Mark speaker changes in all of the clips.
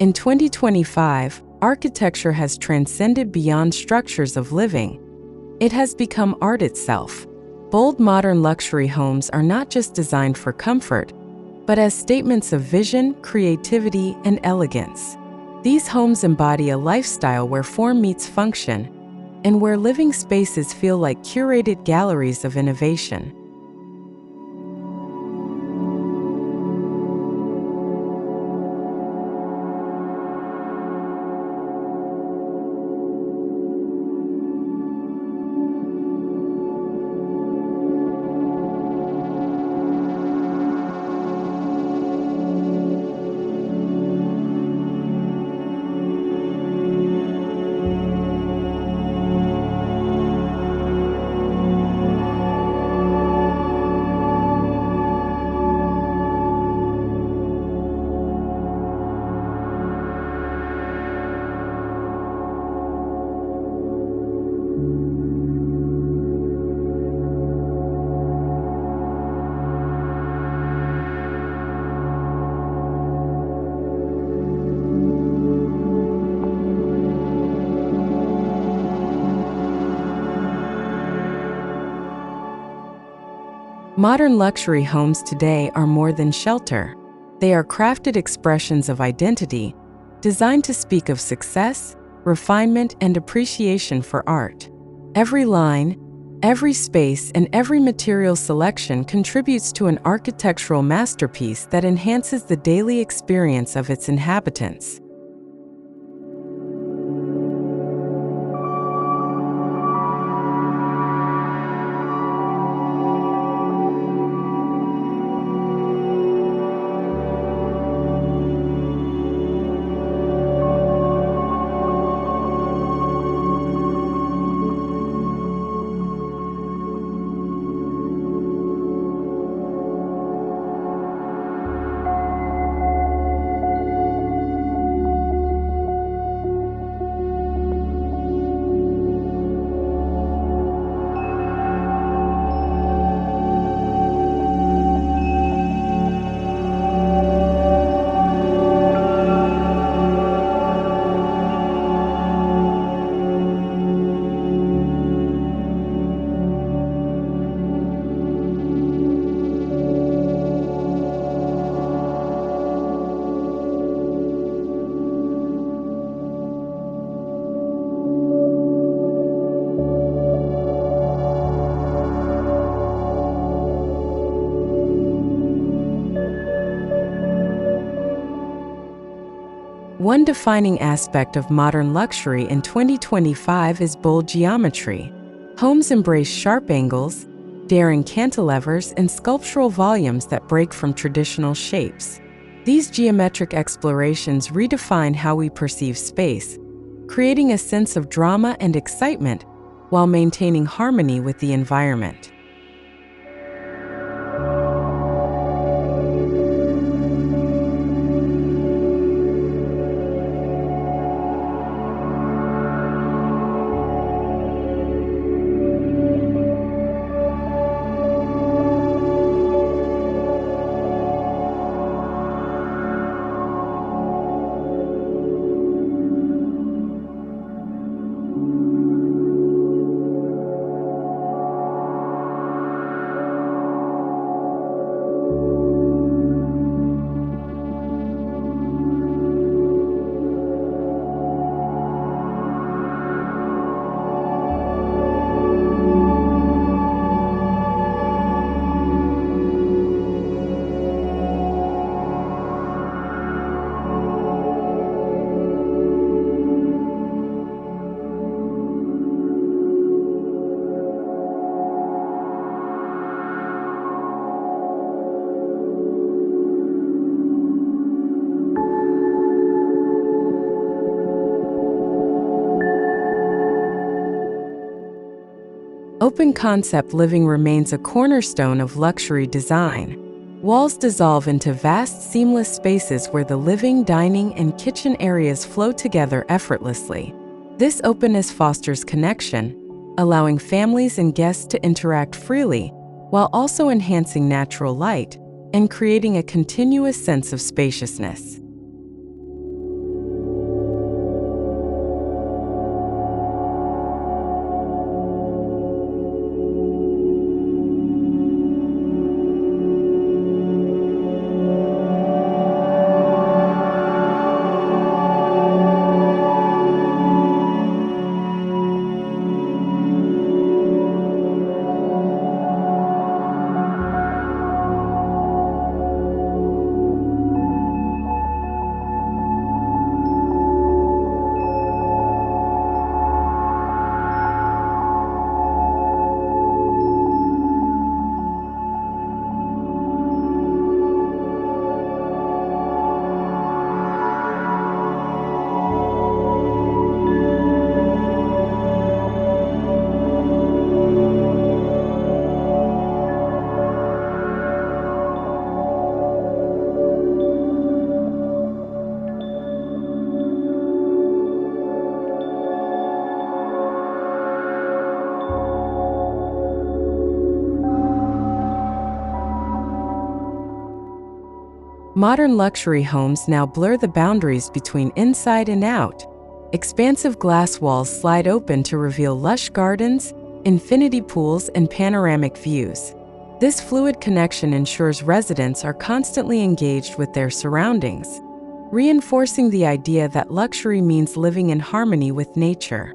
Speaker 1: In 2025, architecture has transcended beyond structures of living. It has become art itself. Bold modern luxury homes are not just designed for comfort, but as statements of vision, creativity, and elegance. These homes embody a lifestyle where form meets function, and where living spaces feel like curated galleries of innovation. Modern luxury homes today are more than shelter. They are crafted expressions of identity, designed to speak of success, refinement, and appreciation for art. Every line, every space, and every material selection contributes to an architectural masterpiece that enhances the daily experience of its inhabitants. One defining aspect of modern luxury in 2025 is bold geometry. Homes embrace sharp angles, daring cantilevers, and sculptural volumes that break from traditional shapes. These geometric explorations redefine how we perceive space, creating a sense of drama and excitement while maintaining harmony with the environment. Open-concept living remains a cornerstone of luxury design. Walls dissolve into vast, seamless spaces where the living, dining, and kitchen areas flow together effortlessly. This openness fosters connection, allowing families and guests to interact freely, while also enhancing natural light and creating a continuous sense of spaciousness. Modern luxury homes now blur the boundaries between inside and out. Expansive glass walls slide open to reveal lush gardens, infinity pools, and panoramic views. This fluid connection ensures residents are constantly engaged with their surroundings, reinforcing the idea that luxury means living in harmony with nature.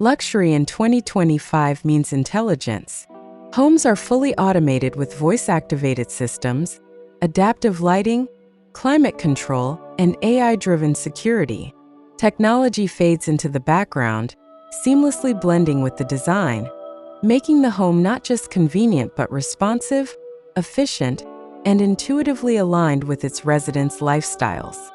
Speaker 1: Luxury in 2025 means intelligence. Homes are fully automated with voice-activated systems, adaptive lighting, climate control, and AI-driven security. Technology fades into the background, seamlessly blending with the design, making the home not just convenient but responsive, efficient, and intuitively aligned with its residents' lifestyles.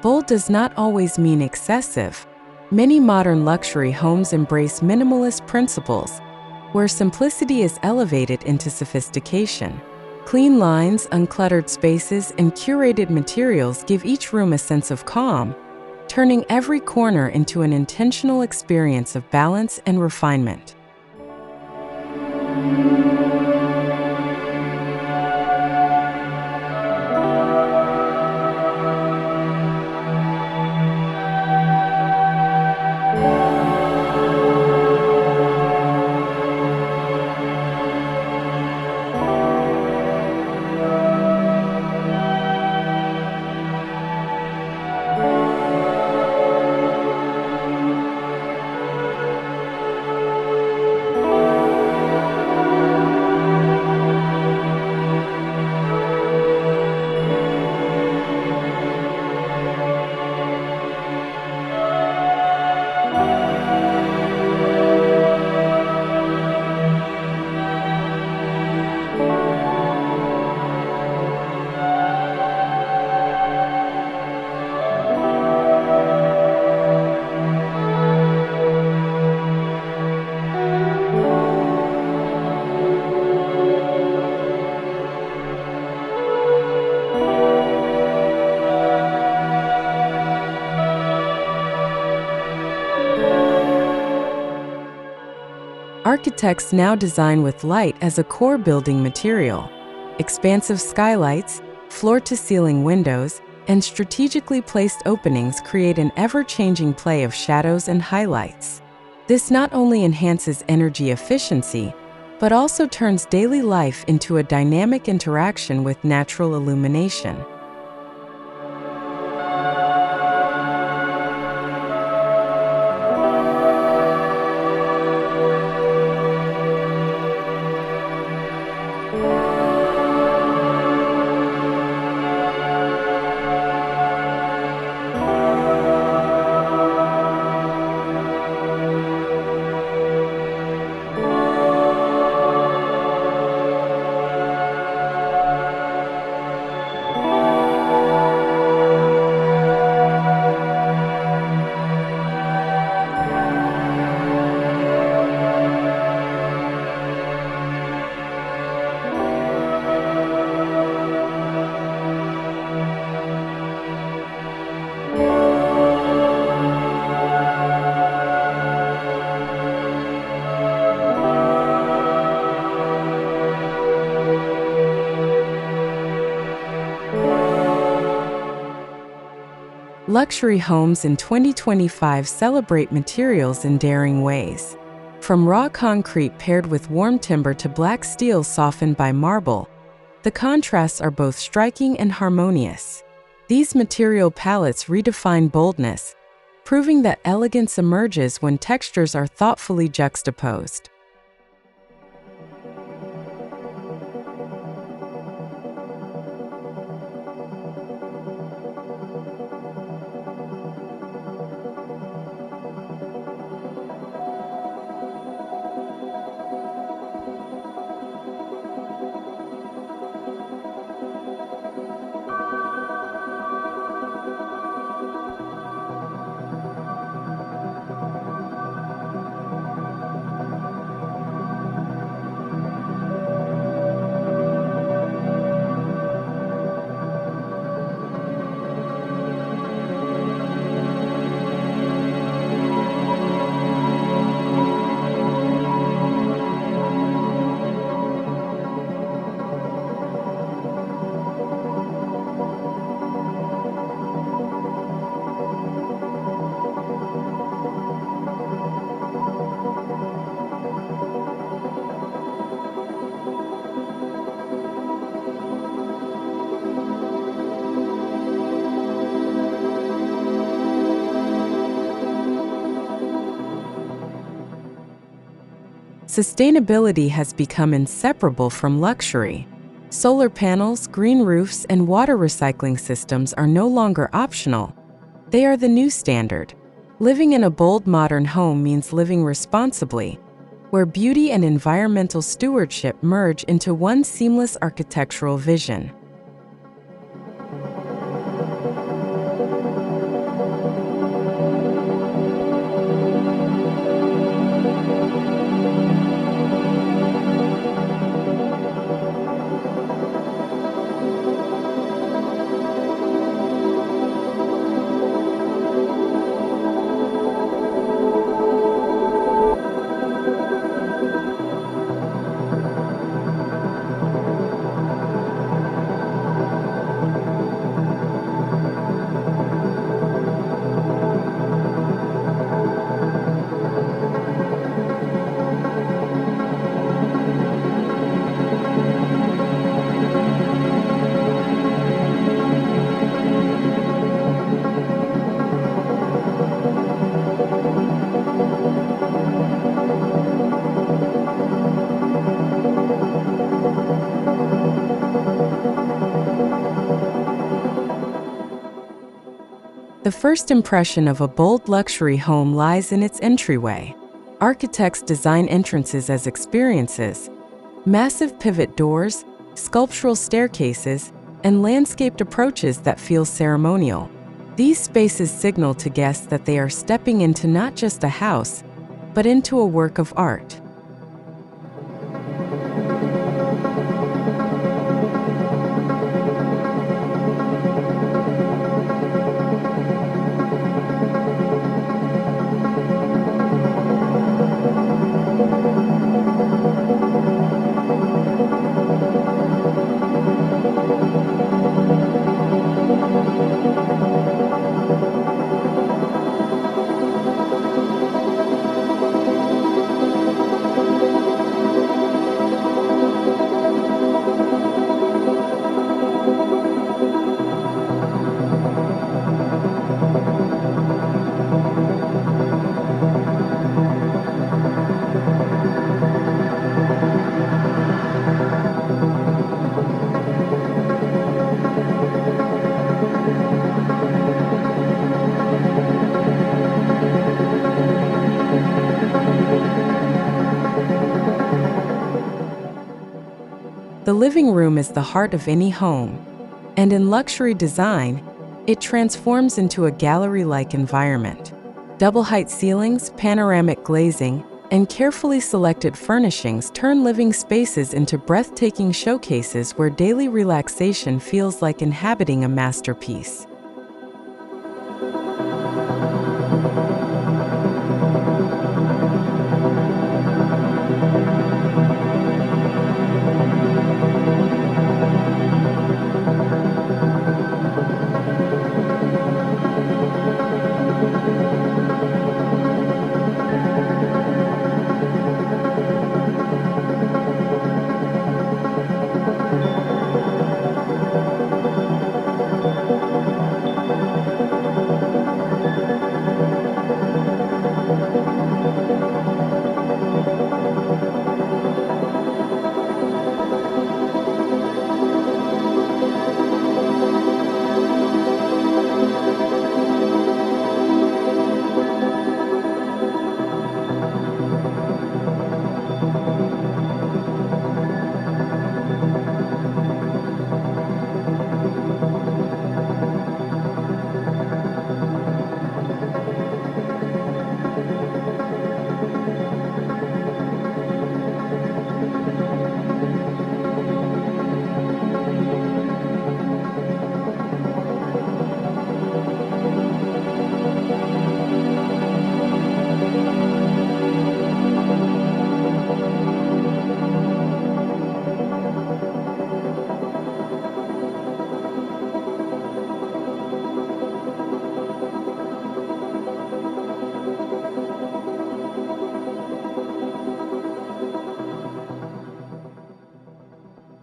Speaker 1: Bold does not always mean excessive. Many modern luxury homes embrace minimalist principles, where simplicity is elevated into sophistication. Clean lines, uncluttered spaces, and curated materials give each room a sense of calm, turning every corner into an intentional experience of balance and refinement. Architects now design with light as a core building material. Expansive skylights, floor-to-ceiling windows, and strategically placed openings create an ever-changing play of shadows and highlights. This not only enhances energy efficiency, but also turns daily life into a dynamic interaction with natural illumination. Luxury homes in 2025 celebrate materials in daring ways. From raw concrete paired with warm timber to black steel softened by marble, the contrasts are both striking and harmonious. These material palettes redefine boldness, proving that elegance emerges when textures are thoughtfully juxtaposed. Sustainability has become inseparable from luxury. Solar panels, green roofs, and water recycling systems are no longer optional. They are the new standard. Living in a bold modern home means living responsibly, where beauty and environmental stewardship merge into one seamless architectural vision. The first impression of a bold luxury home lies in its entryway. Architects design entrances as experiences. Massive pivot doors, sculptural staircases, and landscaped approaches that feel ceremonial. These spaces signal to guests that they are stepping into not just a house, but into a work of art. The living room is the heart of any home, and in luxury design, it transforms into a gallery-like environment. Double-height ceilings, panoramic glazing, and carefully selected furnishings turn living spaces into breathtaking showcases where daily relaxation feels like inhabiting a masterpiece.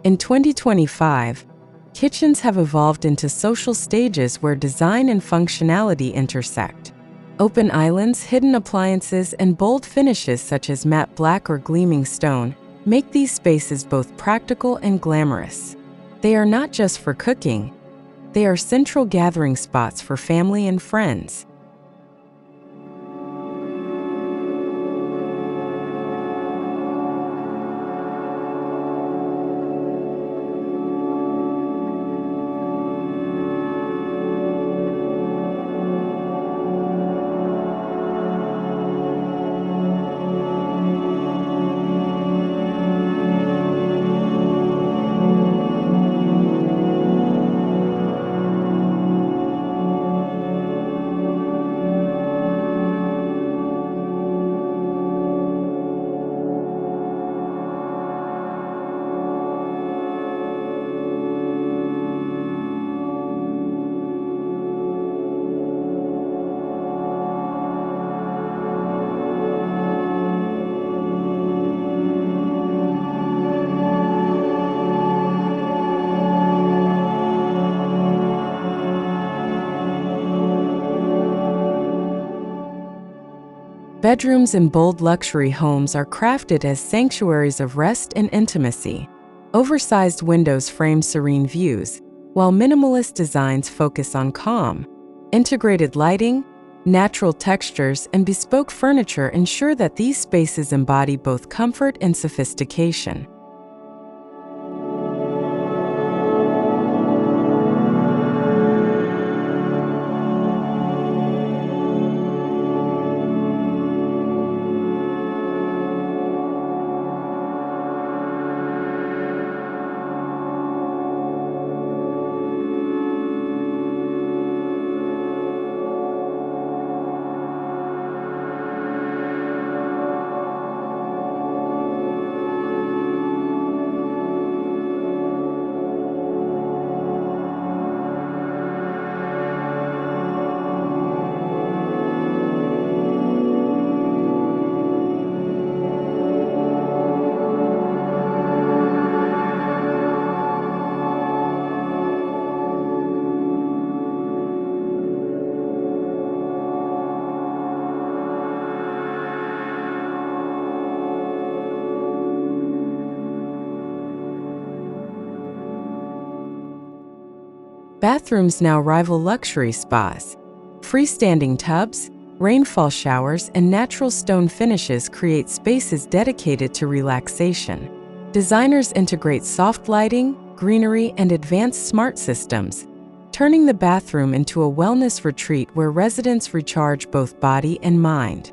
Speaker 1: In 2025, kitchens have evolved into social stages where design and functionality intersect. Open islands, hidden appliances, and bold finishes such as matte black or gleaming stone make these spaces both practical and glamorous. They are not just for cooking, they are central gathering spots for family and friends. Bedrooms in bold luxury homes are crafted as sanctuaries of rest and intimacy. Oversized windows frame serene views, while minimalist designs focus on calm. Integrated lighting, natural textures, and bespoke furniture ensure that these spaces embody both comfort and sophistication. Bathrooms now rival luxury spas. Freestanding tubs, rainfall showers, and natural stone finishes create spaces dedicated to relaxation. Designers integrate soft lighting, greenery, and advanced smart systems, turning the bathroom into a wellness retreat where residents recharge both body and mind.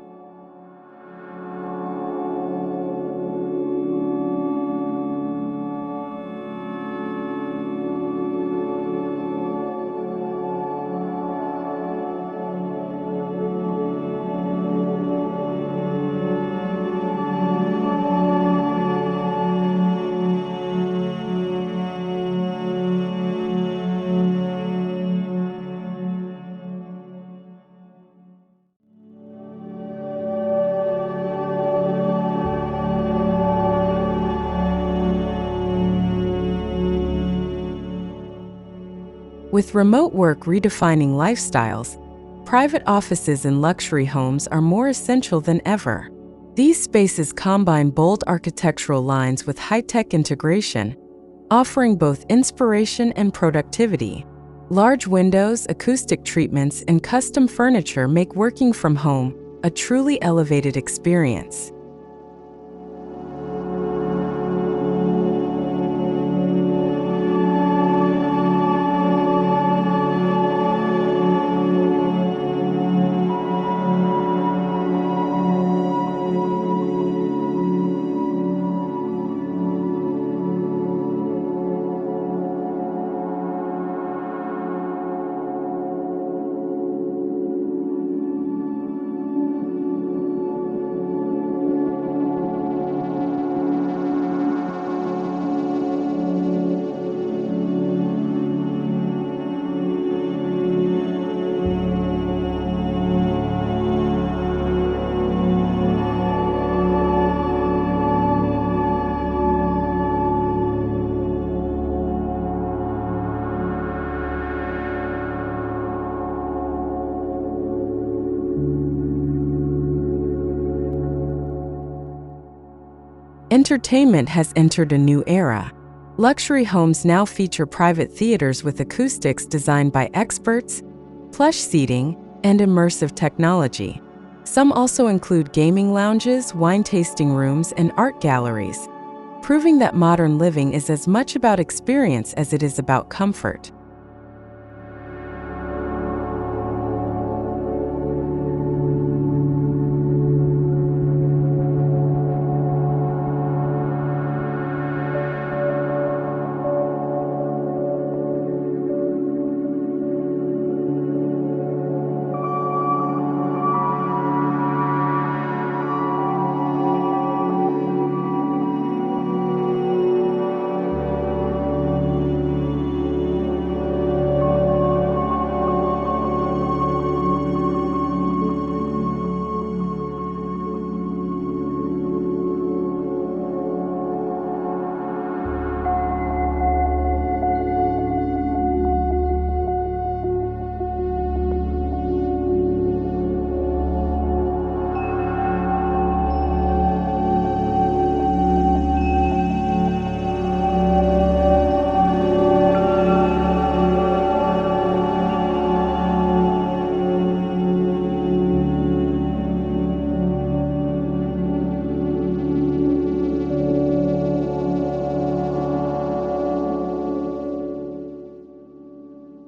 Speaker 1: With remote work redefining lifestyles, private offices in luxury homes are more essential than ever. These spaces combine bold architectural lines with high-tech integration, offering both inspiration and productivity. Large windows, acoustic treatments, and custom furniture make working from home a truly elevated experience. Entertainment has entered a new era. Luxury homes now feature private theaters with acoustics designed by experts, plush seating, and immersive technology. Some also include gaming lounges, wine tasting rooms, and art galleries, proving that modern living is as much about experience as it is about comfort.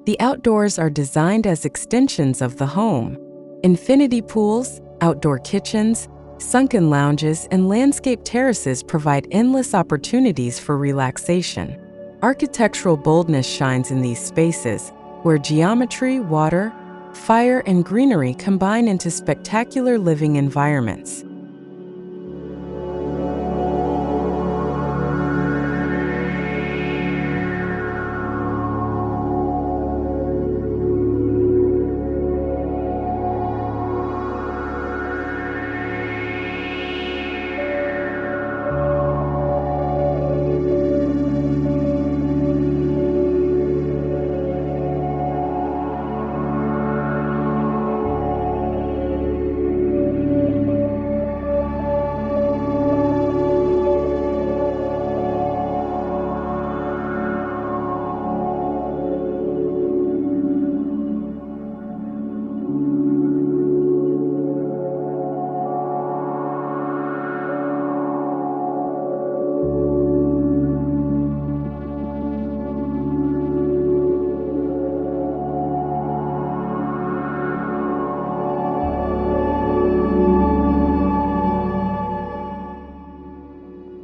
Speaker 1: The outdoors are designed as extensions of the home. Infinity pools, outdoor kitchens, sunken lounges, and landscape terraces provide endless opportunities for relaxation. Architectural boldness shines in these spaces, where geometry, water, fire, and greenery combine into spectacular living environments.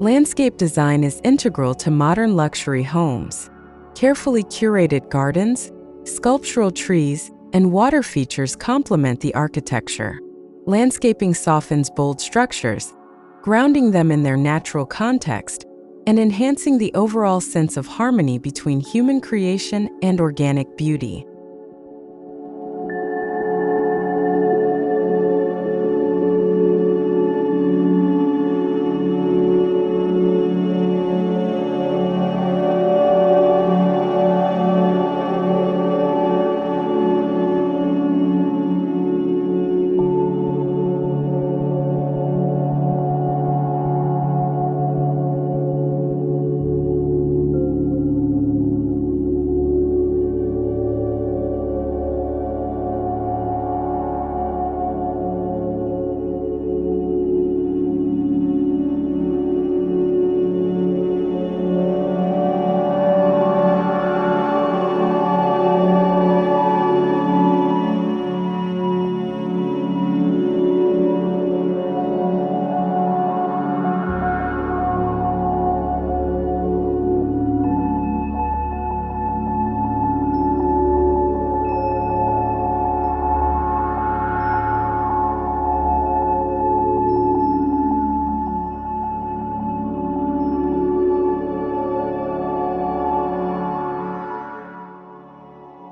Speaker 1: Landscape design is integral to modern luxury homes. Carefully curated gardens, sculptural trees, and water features complement the architecture. Landscaping softens bold structures, grounding them in their natural context and enhancing the overall sense of harmony between human creation and organic beauty.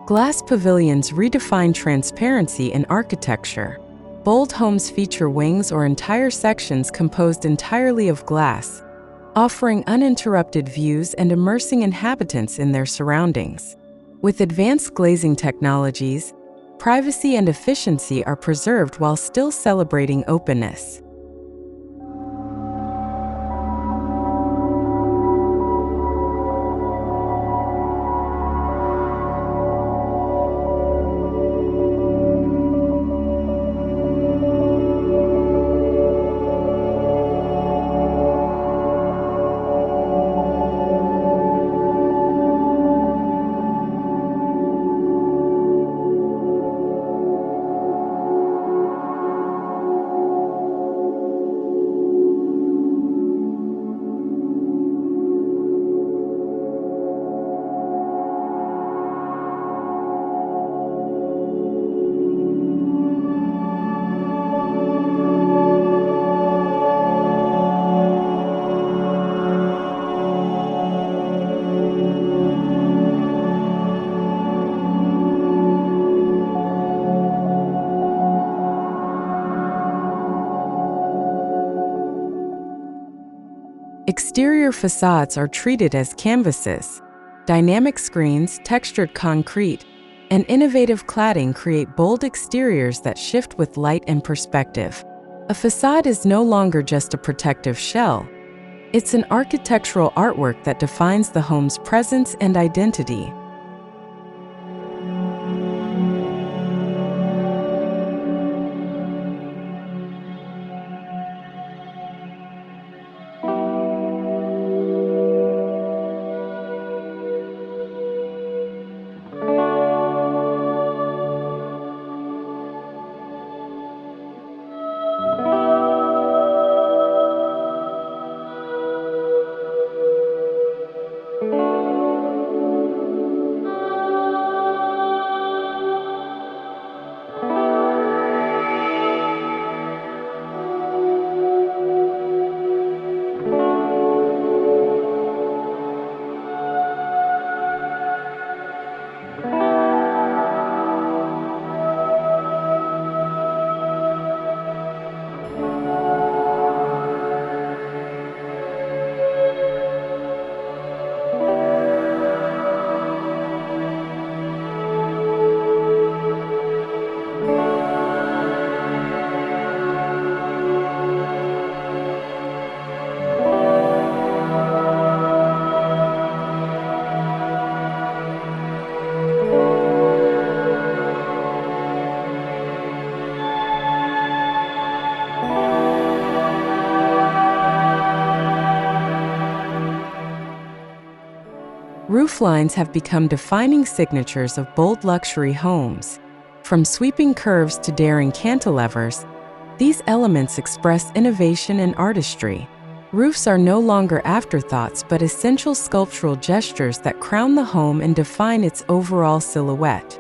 Speaker 1: Glass pavilions redefine transparency in architecture. Bold homes feature wings or entire sections composed entirely of glass, offering uninterrupted views and immersing inhabitants in their surroundings. With advanced glazing technologies, privacy and efficiency are preserved while still celebrating openness. Exterior facades are treated as canvases. Dynamic screens, textured concrete, and innovative cladding create bold exteriors that shift with light and perspective. A facade is no longer just a protective shell. It's an architectural artwork that defines the home's presence and identity. Rooflines have become defining signatures of bold luxury homes. From sweeping curves to daring cantilevers, these elements express innovation and artistry. Roofs are no longer afterthoughts but essential sculptural gestures that crown the home and define its overall silhouette.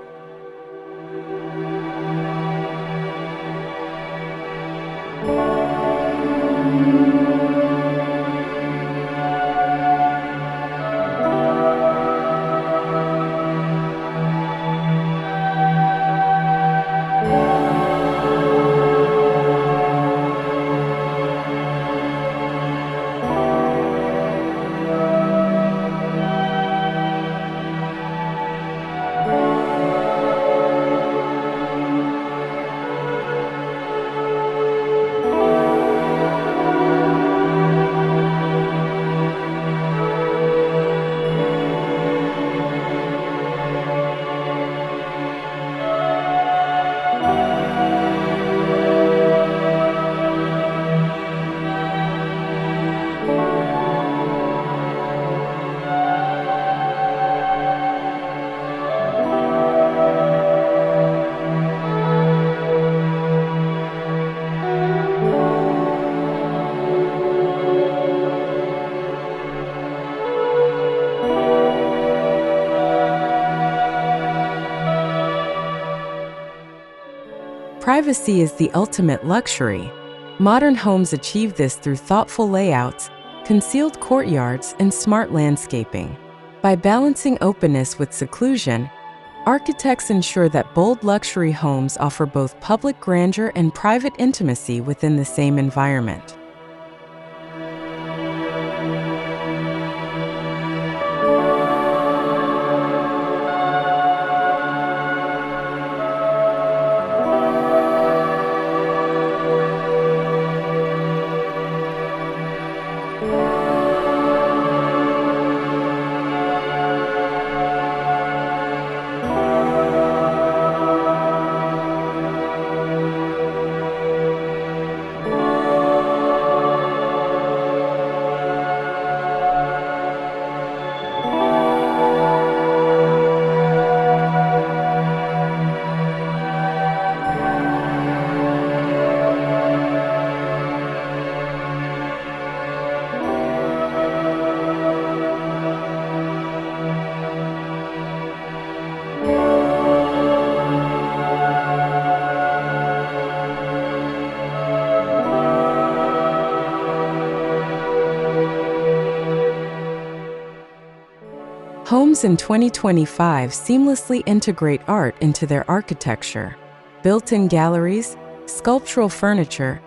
Speaker 1: Privacy is the ultimate luxury. Modern homes achieve this through thoughtful layouts, concealed courtyards, and smart landscaping. By balancing openness with seclusion, architects ensure that bold luxury homes offer both public grandeur and private intimacy within the same environment. Homes in 2025 seamlessly integrate art into their architecture. Built-in galleries, sculptural furniture,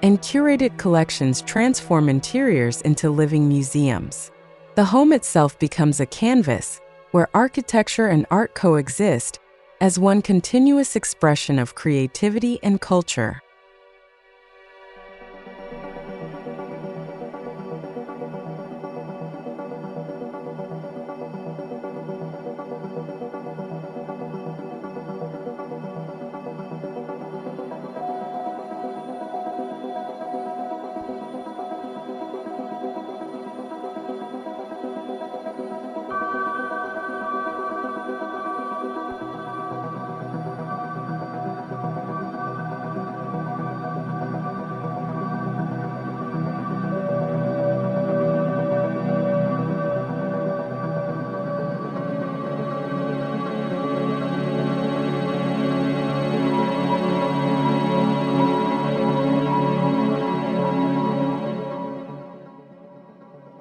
Speaker 1: and curated collections transform interiors into living museums. The home itself becomes a canvas where architecture and art coexist as one continuous expression of creativity and culture.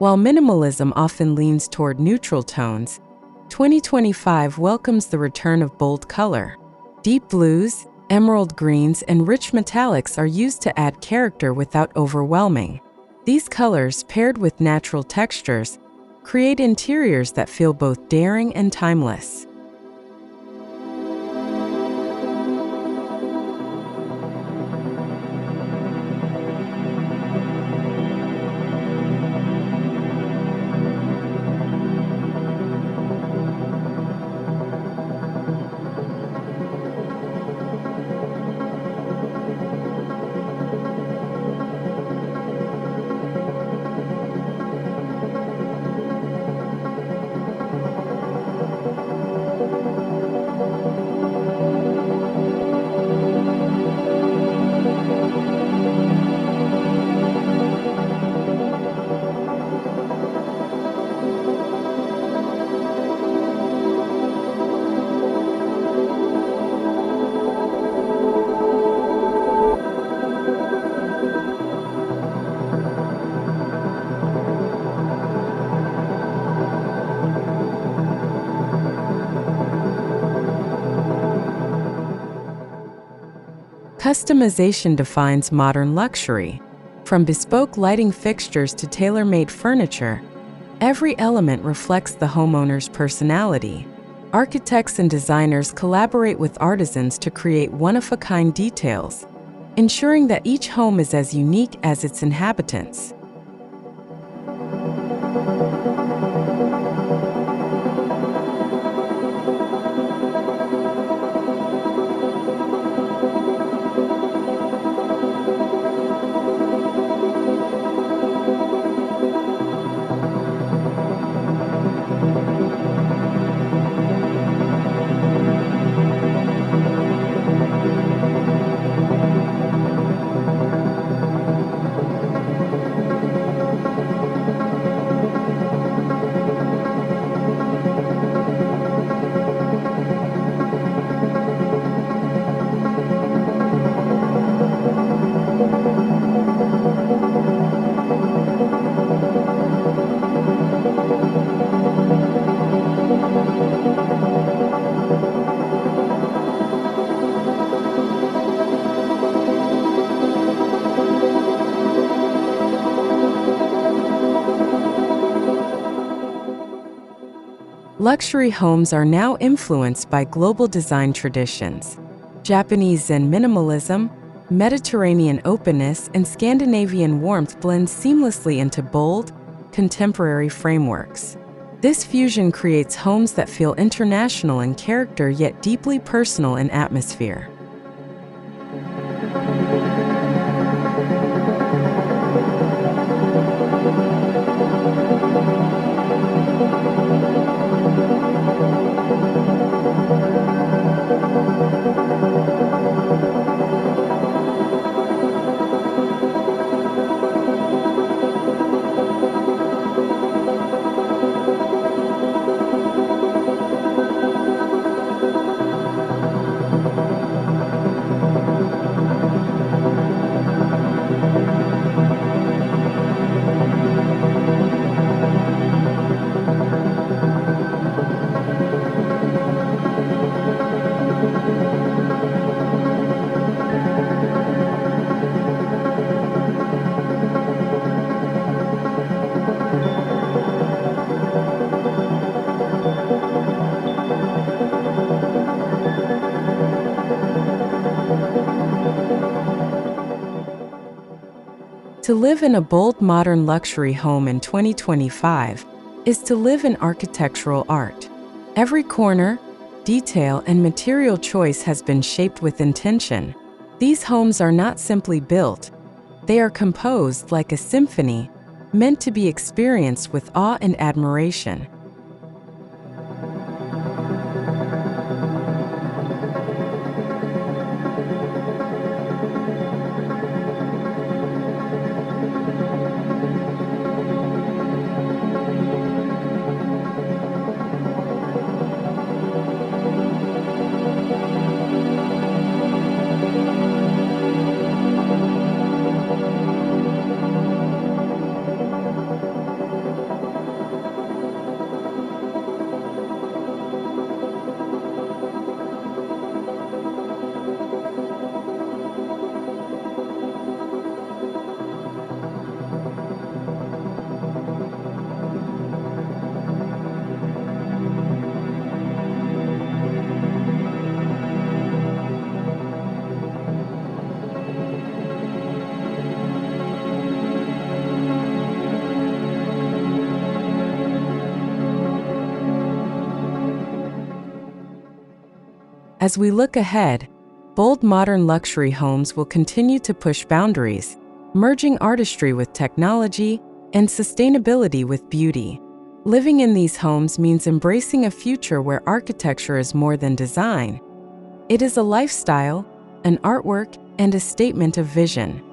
Speaker 1: While minimalism often leans toward neutral tones, 2025 welcomes the return of bold color. Deep blues, emerald greens, and rich metallics are used to add character without overwhelming. These colors, paired with natural textures, create interiors that feel both daring and timeless. Customization defines modern luxury. From bespoke lighting fixtures to tailor-made furniture, every element reflects the homeowner's personality. Architects and designers collaborate with artisans to create one-of-a-kind details, ensuring that each home is as unique as its inhabitants. Luxury homes are now influenced by global design traditions. Japanese Zen minimalism, Mediterranean openness, and Scandinavian warmth blend seamlessly into bold, contemporary frameworks. This fusion creates homes that feel international in character yet deeply personal in atmosphere. To live in a bold modern luxury home in 2025 is to live in architectural art. Every corner, detail, and material choice has been shaped with intention. These homes are not simply built, they are composed like a symphony, meant to be experienced with awe and admiration. As we look ahead, bold modern luxury homes will continue to push boundaries, merging artistry with technology and sustainability with beauty. Living in these homes means embracing a future where architecture is more than design. It is a lifestyle, an artwork, and a statement of vision.